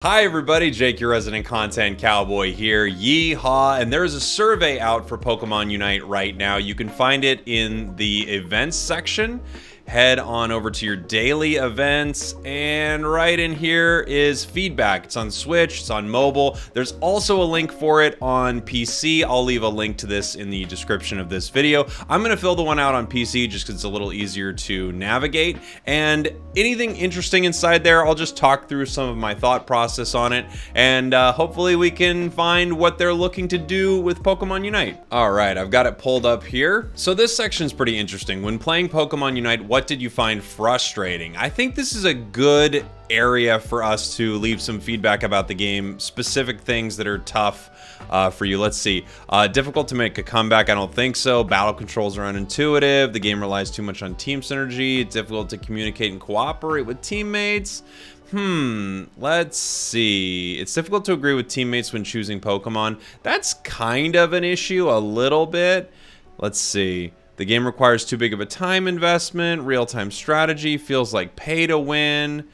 Hi everybody, Jake, your resident content cowboy here. Yeehaw! And there's a survey out for Pokemon Unite right now. You can find it in the events section. Head on over to your daily events, and right in here is feedback. It's on Switch, it's on mobile. There's also a link for it on PC. I'll leave a link to this in the description of this video. I'm gonna fill the one out on PC just because it's a little easier to navigate. And anything interesting inside there, I'll just talk through some of my thought process on it, and hopefully we can find what they're looking to do with Pokemon Unite. All right, I've got it pulled up here. So this section's pretty interesting. When playing Pokemon Unite, what did you find frustrating? I think this is a good area for us to leave some feedback about the game, specific things that are tough for you. Let's see. Difficult to make a comeback? I don't think so. Battle controls are unintuitive. The game relies too much on team synergy. It's difficult to communicate and cooperate with teammates. Let's see. It's difficult to agree with teammates when choosing Pokemon. That's kind of an issue, a little bit. Let's see. The game requires too big of a time investment. Real-time strategy feels like pay to win.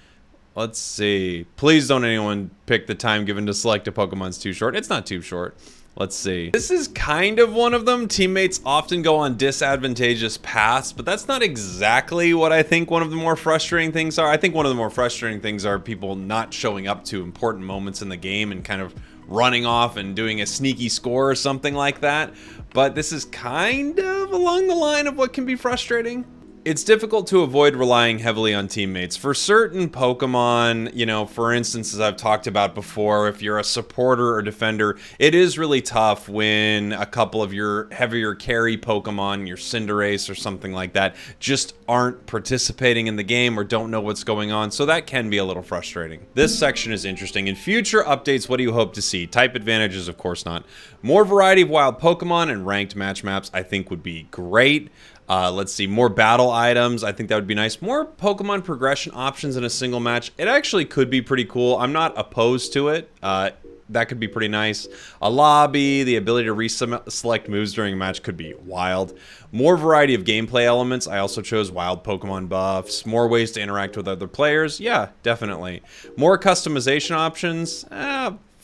Let's see. Please don't anyone pick the time given to select a Pokemon's too short. It's not too short. Let's see. This is kind of one of them. Teammates often go on disadvantageous paths, but that's not exactly what I think one of the more frustrating things are. I think one of the more frustrating things are people not showing up to important moments in the game and kind of running off and doing a sneaky score or something like that. But this is kind of along the line of what can be frustrating. It's difficult to avoid relying heavily on teammates. For certain Pokemon, you know, for instance, as I've talked about before, if you're a supporter or defender, it is really tough when a couple of your heavier carry Pokemon, your Cinderace or something like that, just aren't participating in the game or don't know what's going on, so that can be a little frustrating. This section is interesting. In future updates, what do you hope to see? Type advantages, of course not. More variety of wild Pokemon and ranked match maps, I think would be great. Let's see, more battle items. I think that would be nice. More Pokemon progression options in a single match. It actually could be pretty cool. I'm not opposed to it. That could be pretty nice. A lobby, the ability to reselect moves during a match could be wild. More variety of gameplay elements. I also chose wild Pokemon buffs. More ways to interact with other players. Yeah, definitely. More customization options.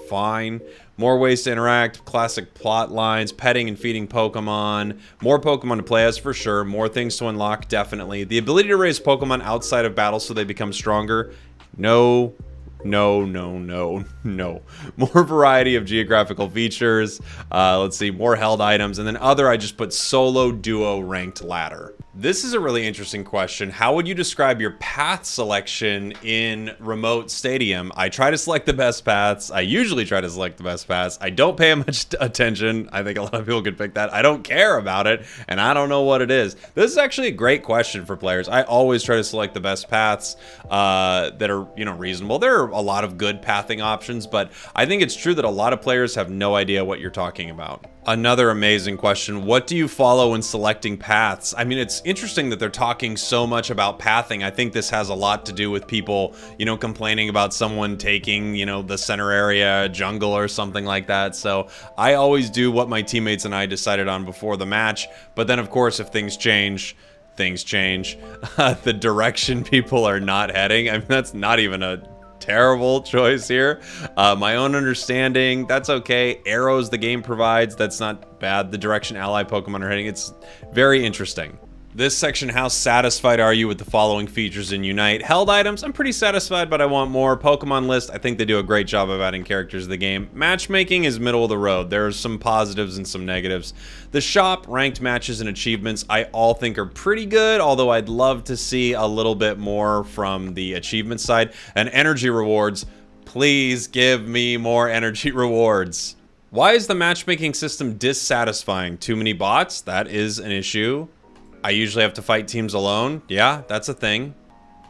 Fine. More ways to interact, classic plot lines, petting and feeding Pokemon, more Pokemon to play as for sure, more things to unlock, definitely. The ability to raise Pokemon outside of battle so they become stronger, no. More variety of geographical features. Let's see, more held items. And then other, I just put solo, duo, ranked ladder. This is a really interesting question. How would you describe your path selection in Remote Stadium? I try to select the best paths. I usually try to select the best paths. I don't pay much attention. I think a lot of people could pick that. I don't care about it, and I don't know what it is. This is actually a great question for players. I always try to select the best paths that are, you know, reasonable. There are a lot of good pathing options, but I think it's true that a lot of players have no idea what you're talking about. Another amazing question. What do you follow when selecting paths? I mean, it's interesting that they're talking so much about pathing. I think this has a lot to do with people, you know, complaining about someone taking, you know, the center area, jungle or something like that. So I always do what my teammates and I decided on before the match. But then, of course, if things change, the direction people are not heading. I mean, that's not even a terrible choice here. My own understanding, that's okay. Arrows the game provides, that's not bad. The direction ally Pokemon are heading, it's very interesting. This section, how satisfied are you with the following features in Unite? Held items, I'm pretty satisfied, but I want more. Pokemon list, I think they do a great job of adding characters to the game. Matchmaking is middle of the road. There's some positives and some negatives. The shop, ranked matches, and achievements, I all think are pretty good, although I'd love to see a little bit more from the achievement side. And energy rewards, please give me more energy rewards. Why is the matchmaking system dissatisfying? Too many bots? That is an issue. I usually have to fight teams alone. Yeah, that's a thing.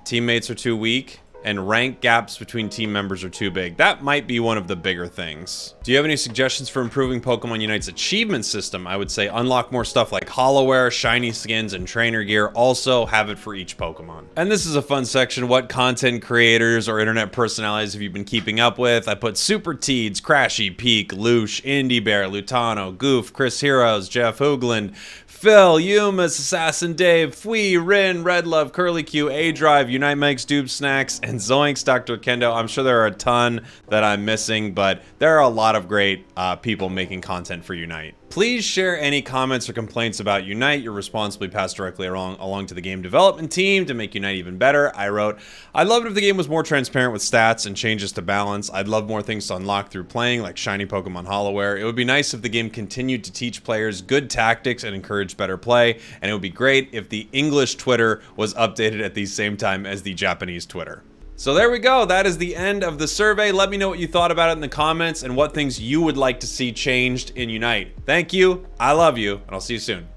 Teammates are too weak, and rank gaps between team members are too big. That might be one of the bigger things. Do you have any suggestions for improving Pokemon Unite's achievement system? I would say unlock more stuff like Hollowware, shiny skins, and trainer gear. Also have it for each Pokemon. And this is a fun section. What content creators or internet personalities have you been keeping up with? I put Super Teeds, Crashy, Peak, Loosh, Indie Bear, Lutano, Goof, Chris Heroes, Jeff Hoogland, Phil, Yumas, Assassin Dave, Fwee, Rin, Red Love, Curly Q, A Drive, Unite Mike's Doob Snacks, and Zoinks, Dr. Kendo. I'm sure there are a ton that I'm missing, but there are a lot of great people making content for Unite. Please share any comments or complaints about Unite. You're responsibly passed directly along to the game development team to make Unite even better. I wrote, I'd love it if the game was more transparent with stats and changes to balance. I'd love more things to unlock through playing, like shiny Pokemon Hollowware. It would be nice if the game continued to teach players good tactics and encourage better play. And it would be great if the English Twitter was updated at the same time as the Japanese Twitter. So there we go. That is the end of the survey. Let me know what you thought about it in the comments and what things you would like to see changed in Unite. Thank you. I love you, and I'll see you soon.